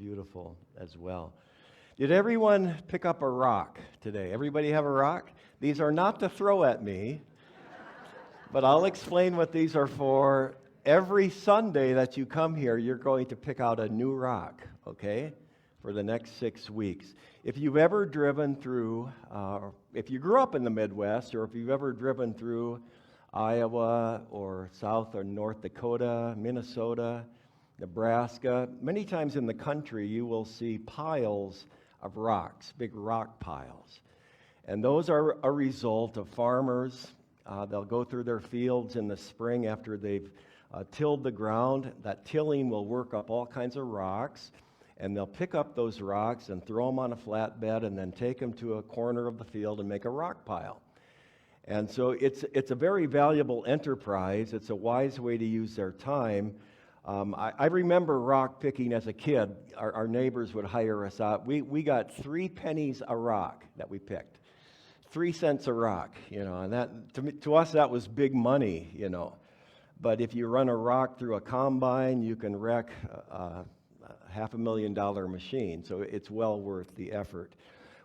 beautiful as well. Did everyone pick up a rock today? Everybody have a rock? These are not to throw at me, but I'll explain what these are for. Every Sunday that you come here, you're going to pick out a new rock, okay, for the next 6 weeks. If you've ever driven through, if you grew up in the Midwest, or if you've ever driven through Iowa or South or North Dakota, Minnesota, Nebraska, many times in the country you will see piles of rocks, big rock piles. And those are a result of farmers. They'll go through their fields in the spring after they've tilled the ground. That tilling will work up all kinds of rocks, and they'll pick up those rocks and throw them on a flatbed and then take them to a corner of the field and make a rock pile. And so it's a very valuable enterprise. It's a wise way to use their time. I remember rock picking as a kid. Our neighbors would hire us out. We got 3 pennies a rock that we picked. 3 cents a rock, and that to us that was big money, But if you run a rock through a combine, you can wreck a $500,000 machine. So it's well worth the effort.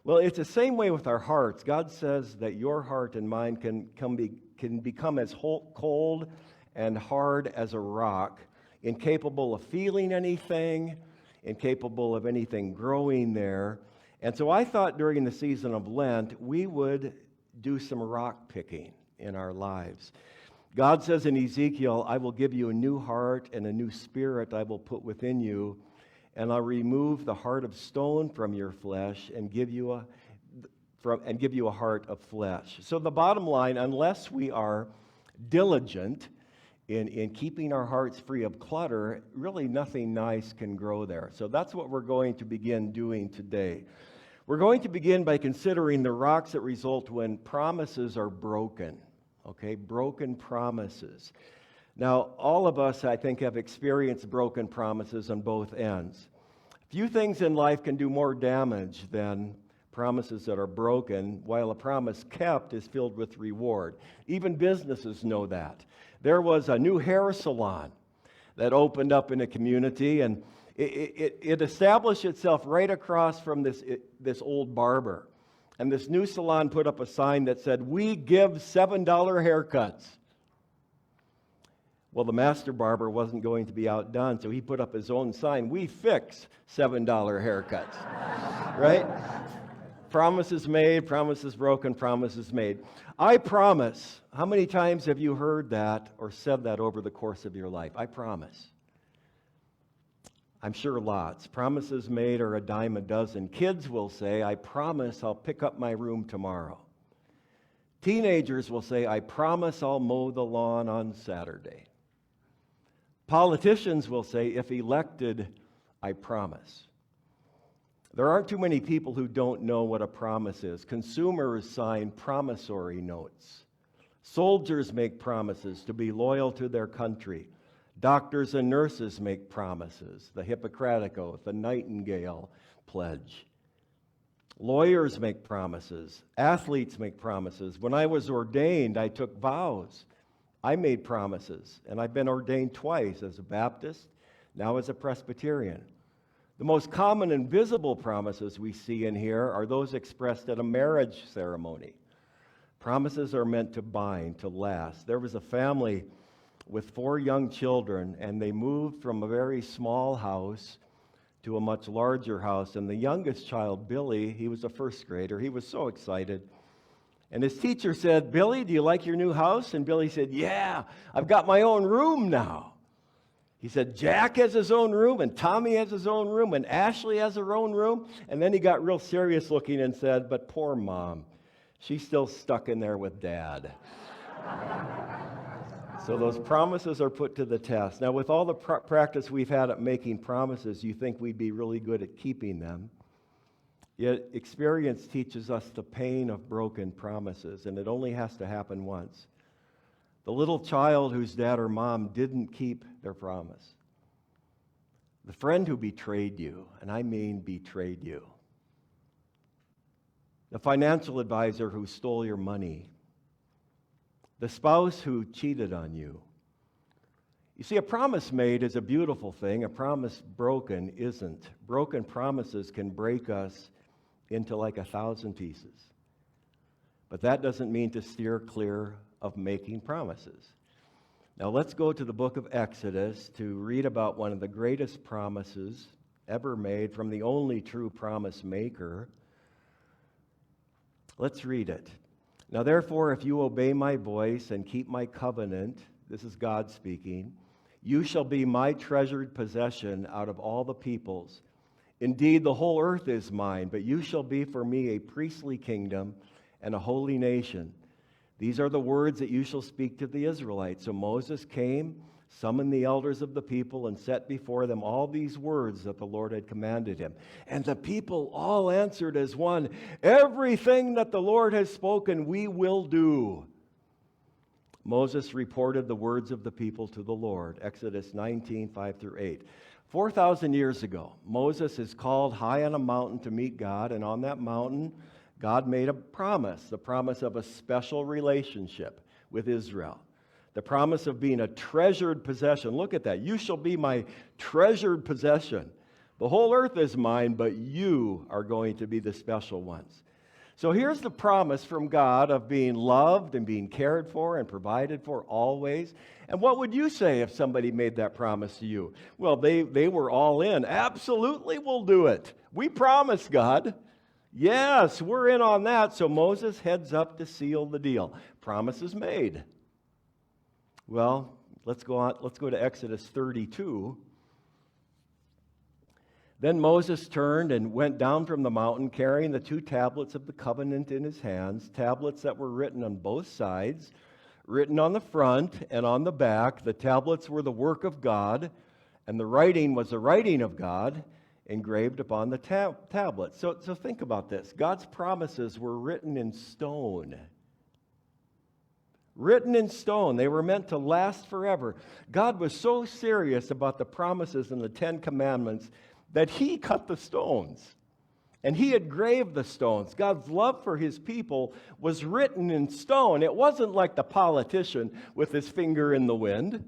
Well, it's the same way with our hearts. God says that your heart and mine can become as cold and hard as a rock, incapable of feeling anything, incapable of anything growing there. And so I thought during the season of Lent, we would do some rock picking in our lives. God says in Ezekiel, I will give you a new heart and a new spirit I will put within you, and I'll remove the heart of stone from your flesh and give you a heart of flesh. So the bottom line, unless we are diligent in keeping our hearts free of clutter, really nothing nice can grow there. So that's what we're going to begin doing today. We're going to begin by considering the rocks that result when promises are broken. Okay, broken promises. Now, all of us, I think, have experienced broken promises on both ends. Few things in life can do more damage than promises that are broken, while a promise kept is filled with reward. Even businesses know that. There was a new hair salon that opened up in a community, and it established itself right across from this old barber. And this new salon put up a sign that said, "We give $7 haircuts." Well, the master barber wasn't going to be outdone, so he put up his own sign, "We fix $7 haircuts." Right? Promises made, promises broken, promises made. I promise. How many times have you heard that or said that over the course of your life? I promise. I'm sure lots. Promises made are a dime a dozen. Kids will say, "I promise I'll pick up my room tomorrow." Teenagers will say, "I promise I'll mow the lawn on Saturday." Politicians will say, "If elected, I promise." There aren't too many people who don't know what a promise is. Consumers sign promissory notes. Soldiers make promises to be loyal to their country. Doctors and nurses make promises, the Hippocratic Oath, the Nightingale Pledge. Lawyers make promises. Athletes make promises. When I was ordained, I took vows. I made promises, and I've been ordained twice as a Baptist, now as a Presbyterian. The most common and visible promises we see in here are those expressed at a marriage ceremony. Promises are meant to bind, to last. There was a family with 4 young children, and they moved from a very small house to a much larger house. And the youngest child, Billy, he was a first grader. He was so excited. And his teacher said, "Billy, do you like your new house?" And Billy said, "Yeah, I've got my own room now." He said, "Jack has his own room, and Tommy has his own room, and Ashley has her own room." And then he got real serious looking and said, "But poor Mom, she's still stuck in there with Dad." So those promises are put to the test. Now, with all the practice we've had at making promises, you think we'd be really good at keeping them. Yet experience teaches us the pain of broken promises, and it only has to happen once. The little child whose dad or mom didn't keep their promise. The friend who betrayed you, and I mean betrayed you. The financial advisor who stole your money. The spouse who cheated on you. You see, a promise made is a beautiful thing. A promise broken isn't. Broken promises can break us into like 1,000 pieces. But that doesn't mean to steer clear of making promises. Now let's go to the book of Exodus to read about one of the greatest promises ever made from the only true promise maker. Let's read it. Now therefore, if you obey my voice and keep my covenant, this is God speaking, you shall be my treasured possession out of all the peoples. Indeed, the whole earth is mine, but you shall be for me a priestly kingdom and a holy nation. These are the words that you shall speak to the Israelites. So Moses came, summoned the elders of the people, and set before them all these words that the Lord had commanded him. And the people all answered as one, everything that the Lord has spoken, we will do. Moses reported the words of the people to the Lord. Exodus 19, 5-8. 4,000 years ago, Moses is called high on a mountain to meet God, and on that mountain, God made a promise, the promise of a special relationship with Israel, the promise of being a treasured possession. Look at that. You shall be my treasured possession. The whole earth is mine, but you are going to be the special ones. So here's the promise from God of being loved and being cared for and provided for always. And what would you say if somebody made that promise to you? Well, they were all in. Absolutely, we'll do it. We promise, God. Yes, we're in on that. So Moses heads up to seal the deal. Promise is made. Well, let's go on. Let's go to Exodus 32. Then Moses turned and went down from the mountain, carrying the 2 tablets of the covenant in his hands, tablets that were written on both sides, written on the front and on the back. The tablets were the work of God, and the writing was the writing of God, engraved upon the tablets. So think about this. God's promises were written in stone. Written in stone. They were meant to last forever. God was so serious about the promises in the 10 Commandments that he cut the stones, and he had graved the stones. God's love for his people was written in stone. It wasn't like the politician with his finger in the wind.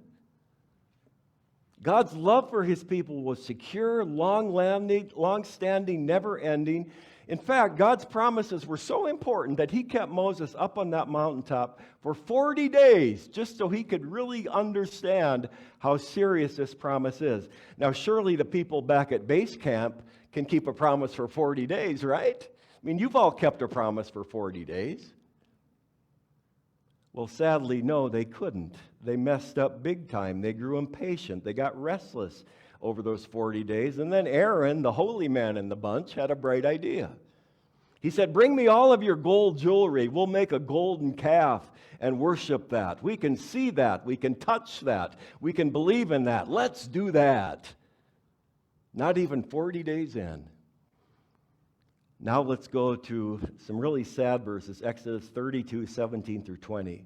God's love for his people was secure, long-standing, never-ending. In fact, God's promises were so important that he kept Moses up on that mountaintop for 40 days just so he could really understand how serious this promise is. Now, surely the people back at base camp can keep a promise for 40 days, right? I mean, you've all kept a promise for 40 days. Well, sadly, no, they couldn't. They messed up big time. They grew impatient. They got restless over those 40 days. And then Aaron, the holy man in the bunch, had a bright idea. He said, bring me all of your gold jewelry. We'll make a golden calf and worship that. We can see that. We can touch that. We can believe in that. Let's do that. Not even 40 days in. Now let's go to some really sad verses, Exodus 32, 17-20.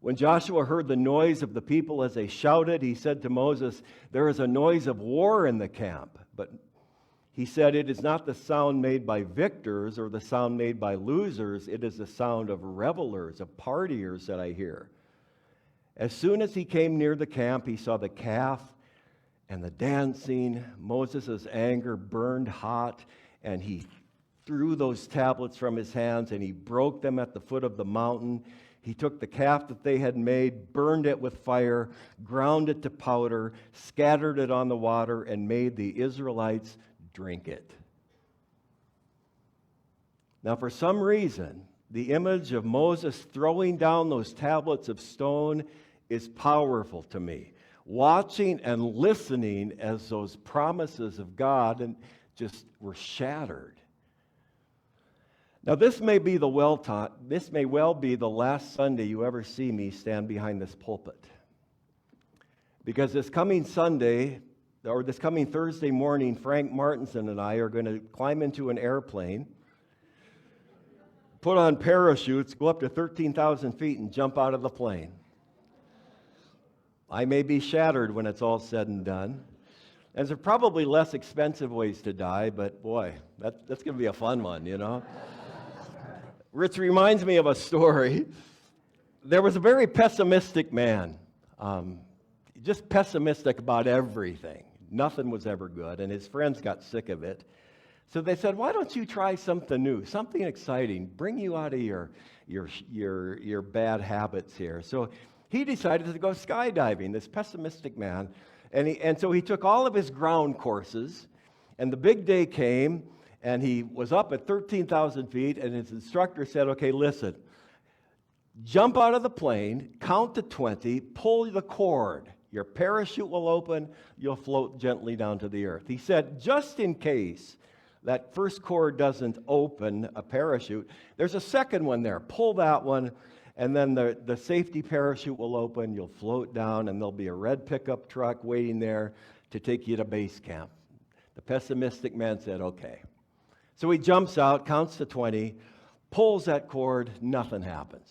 When Joshua heard the noise of the people as they shouted, he said to Moses, there is a noise of war in the camp. But he said, it is not the sound made by victors or the sound made by losers. It is the sound of revelers, of partiers that I hear. As soon as he came near the camp, he saw the calf and the dancing. Moses' anger burned hot, and he threw those tablets from his hands, and he broke them at the foot of the mountain. He took the calf that they had made, burned it with fire, ground it to powder, scattered it on the water, and made the Israelites drink it. Now, for some reason, the image of Moses throwing down those tablets of stone is powerful to me. Watching and listening as those promises of God and just were shattered. Now, this may well be the last Sunday you ever see me stand behind this pulpit. Because this coming Sunday, or this coming Thursday morning, Frank Martinson and I are going to climb into an airplane, put on parachutes, go up to 13,000 feet, and jump out of the plane. I may be shattered when it's all said and done. And there are probably less expensive ways to die, but boy, that's going to be a fun one, you know. Which reminds me of a story. There was a very pessimistic man. just pessimistic about everything. Nothing was ever good, and his friends got sick of it. So they said, why don't you try something new, something exciting, bring you out of your bad habits here. So he decided to go skydiving, this pessimistic man. And so he took all of his ground courses, and the big day came, and he was up at 13,000 feet, and his instructor said, okay, listen, jump out of the plane, count to 20, pull the cord. Your parachute will open, you'll float gently down to the earth. He said, just in case that first cord doesn't open a parachute, there's a second one there. Pull that one, and then the safety parachute will open, you'll float down, and there'll be a red pickup truck waiting there to take you to base camp. The pessimistic man said, okay. So he jumps out, counts to 20, pulls that cord, nothing happens.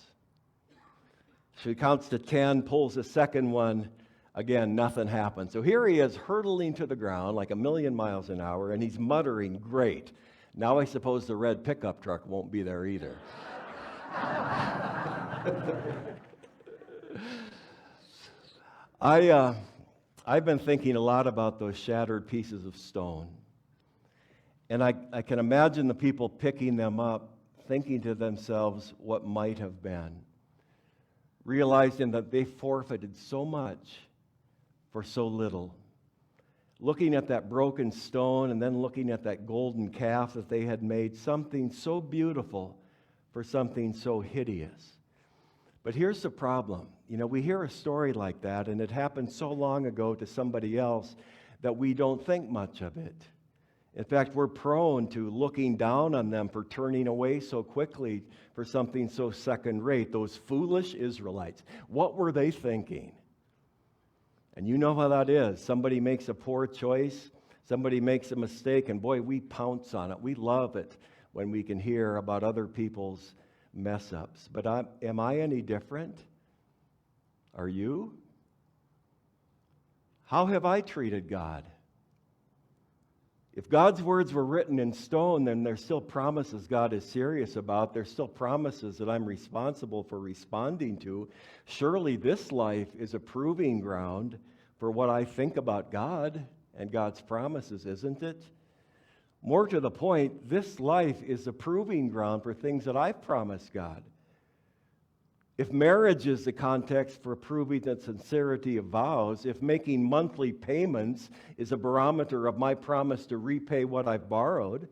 So he counts to 10, pulls the second one, again, nothing happens. So here he is hurtling to the ground like 1,000,000 miles an hour, and he's muttering, great. Now I suppose the red pickup truck won't be there either. I've been thinking a lot about those shattered pieces of stone. And I can imagine the people picking them up, thinking to themselves what might have been, realizing that they forfeited so much for so little. Looking at that broken stone and then looking at that golden calf that they had made, something so beautiful for something so hideous. But here's the problem. We hear a story like that, and it happened so long ago to somebody else that we don't think much of it. In fact, we're prone to looking down on them for turning away so quickly for something so second-rate. Those foolish Israelites, what were they thinking? And you know how that is. Somebody makes a poor choice, somebody makes a mistake, and boy, we pounce on it. We love it when we can hear about other people's mess-ups. But am I any different? Are you? How have I treated God? If God's words were written in stone, then there's still promises God is serious about. There's still promises that I'm responsible for responding to. Surely this life is a proving ground for what I think about God and God's promises, isn't it? More to the point, this life is a proving ground for things that I've promised God. If marriage is the context for proving the sincerity of vows, if making monthly payments is a barometer of my promise to repay what I've borrowed,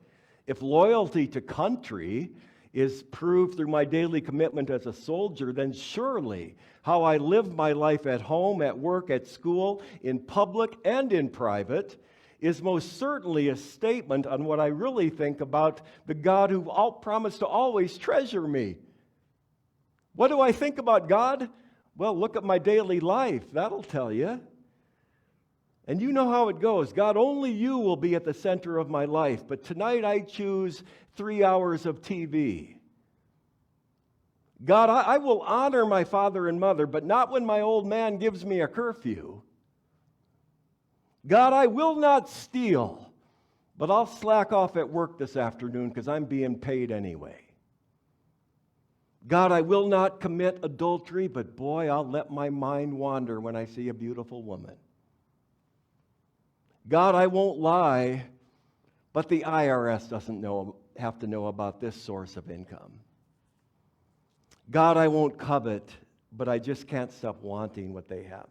if loyalty to country is proved through my daily commitment as a soldier, then surely how I live my life at home, at work, at school, in public and in private is most certainly a statement on what I really think about the God who promised to always treasure me. What do I think about God? Well, look at my daily life. That'll tell you. And you know how it goes. God, only you will be at the center of my life. But tonight I choose 3 hours of TV. God, I will honor my father and mother, but not when my old man gives me a curfew. God, I will not steal, but I'll slack off at work this afternoon because I'm being paid anyway. God, I will not commit adultery, but boy, I'll let my mind wander when I see a beautiful woman. God, I won't lie, but the IRS doesn't have to know about this source of income. God, I won't covet, but I just can't stop wanting what they have.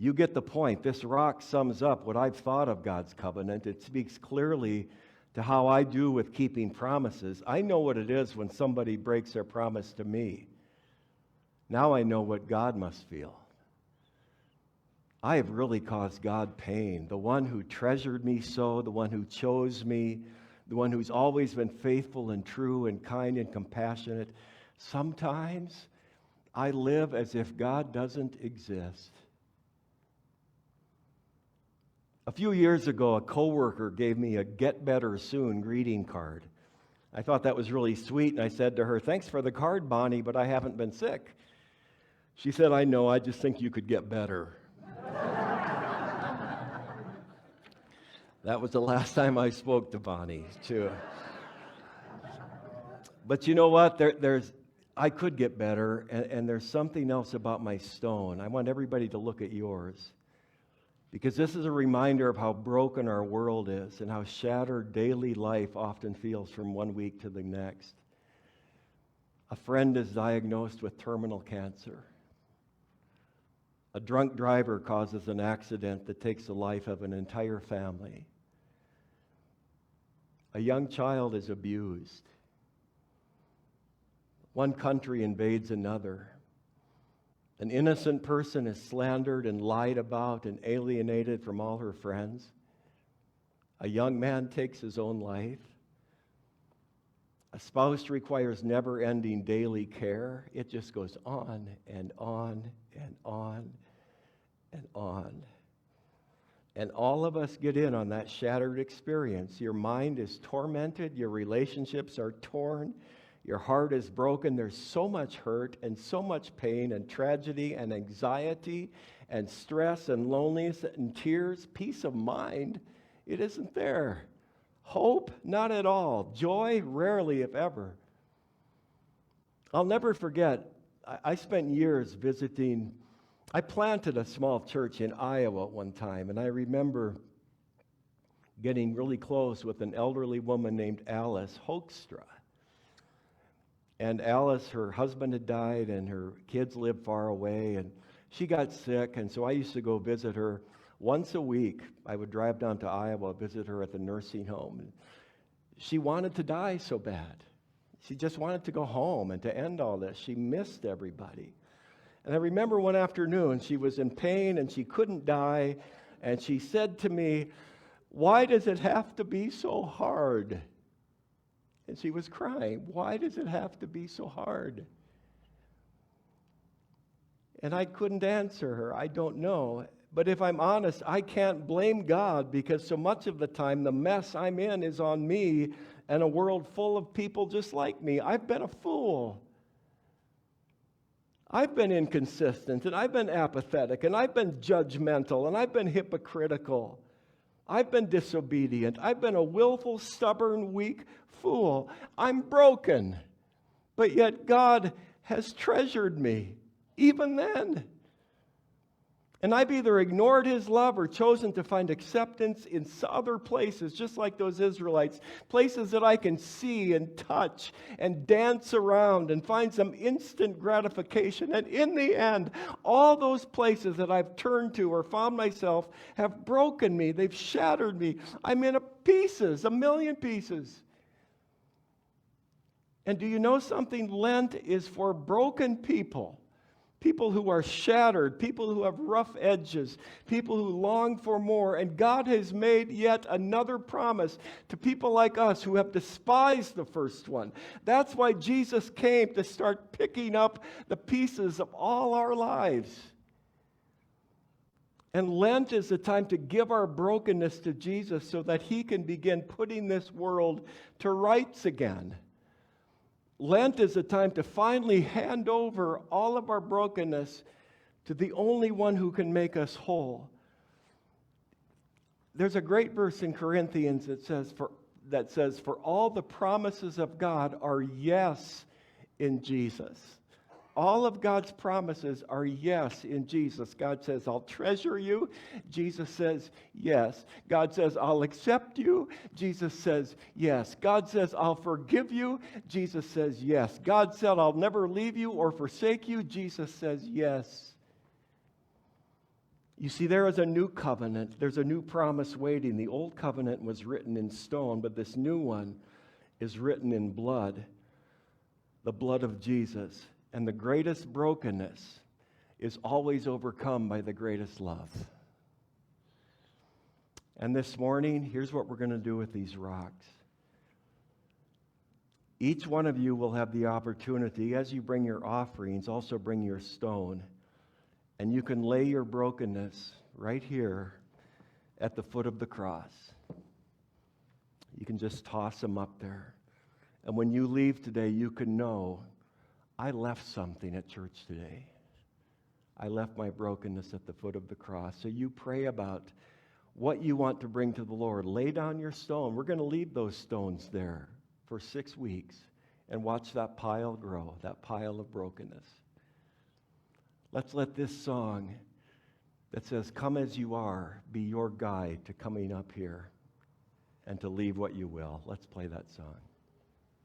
You get the point. This rock sums up what I've thought of God's covenant. It speaks clearly to how I do with keeping promises. I know what it is when somebody breaks their promise to me. Now I know what God must feel. I have really caused God pain. The one who treasured me so, the one who chose me, the one who's always been faithful and true and kind and compassionate. Sometimes I live as if God doesn't exist. A few years ago, a coworker gave me a Get Better Soon greeting card. I thought that was really sweet, and I said to her, "Thanks for the card, Bonnie, but I haven't been sick." She said, "I know, I just think you could get better." That was the last time I spoke to Bonnie, too. But you know what? I could get better, and there's something else about my stone. I want everybody to look at yours, because this is a reminder of how broken our world is and how shattered daily life often feels from one week to the next. A friend is diagnosed with terminal cancer. A drunk driver causes an accident that takes the life of an entire family. A young child is abused. One country invades another. An innocent person is slandered and lied about and alienated from all her friends. A young man takes his own life. A spouse requires never-ending daily care. It just goes on and on and on and on. And all of us get in on that shattered experience. Your mind is tormented. Your relationships are torn. Your heart is broken. There's so much hurt and so much pain and tragedy and anxiety and stress and loneliness and tears. Peace of mind, it isn't there. Hope, not at all. Joy, rarely, if ever. I'll never forget, I spent years visiting. I planted a small church in Iowa at one time, and I remember getting really close with an elderly woman named Alice Hoekstra. And Alice, her husband had died, and her kids lived far away, and she got sick, and so I used to go visit her once a week. I would drive down to Iowa, visit her at the nursing home. And she wanted to die so bad. She just wanted to go home and to end all this. She missed everybody. And I remember one afternoon, she was in pain and she couldn't die, and she said to me, "Why does it have to be so hard?" And she was crying. Why does it have to be so hard? And I couldn't answer her. I don't know. But if I'm honest, I can't blame God, because so much of the time the mess I'm in is on me and a world full of people just like me. I've been a fool. I've been inconsistent, and I've been apathetic, and I've been judgmental, and I've been hypocritical. I've been disobedient. I've been a willful, stubborn, weak fool. I'm broken. But yet God has treasured me, even then. And I've either ignored his love or chosen to find acceptance in other places, just like those Israelites, places that I can see and touch and dance around and find some instant gratification. And in the end, all those places that I've turned to or found myself have broken me. They've shattered me. I'm in pieces, a million pieces. And do you know something? Lent is for broken people. People who are shattered, people who have rough edges, people who long for more. And God has made yet another promise to people like us who have despised the first one. That's why Jesus came, to start picking up the pieces of all our lives. And Lent is a time to give our brokenness to Jesus so that he can begin putting this world to rights again. Lent is a time to finally hand over all of our brokenness to the only one who can make us whole. There's a great verse in Corinthians that says, "For all the promises of God are yes in Jesus." All of God's promises are yes in Jesus. God says, "I'll treasure you." Jesus says, yes. God says, "I'll accept you." Jesus says, yes. God says, "I'll forgive you." Jesus says, yes. God said, "I'll never leave you or forsake you." Jesus says, yes. You see, there is a new covenant. There's a new promise waiting. The old covenant was written in stone, but this new one is written in blood, the blood of Jesus. And the greatest brokenness is always overcome by the greatest love. And this morning, here's what we're going to do with these rocks. Each one of you will have the opportunity, as you bring your offerings, also bring your stone. And you can lay your brokenness right here at the foot of the cross. You can just toss them up there. And when you leave today, you can know, I left something at church today. I left my brokenness at the foot of the cross. So you pray about what you want to bring to the Lord. Lay down your stone. We're going to leave those stones there for 6 weeks. and watch that pile grow, that pile of brokenness. Let's let this song that says, "Come as you are," be your guide to coming up here and to leave what you will. Let's play that song.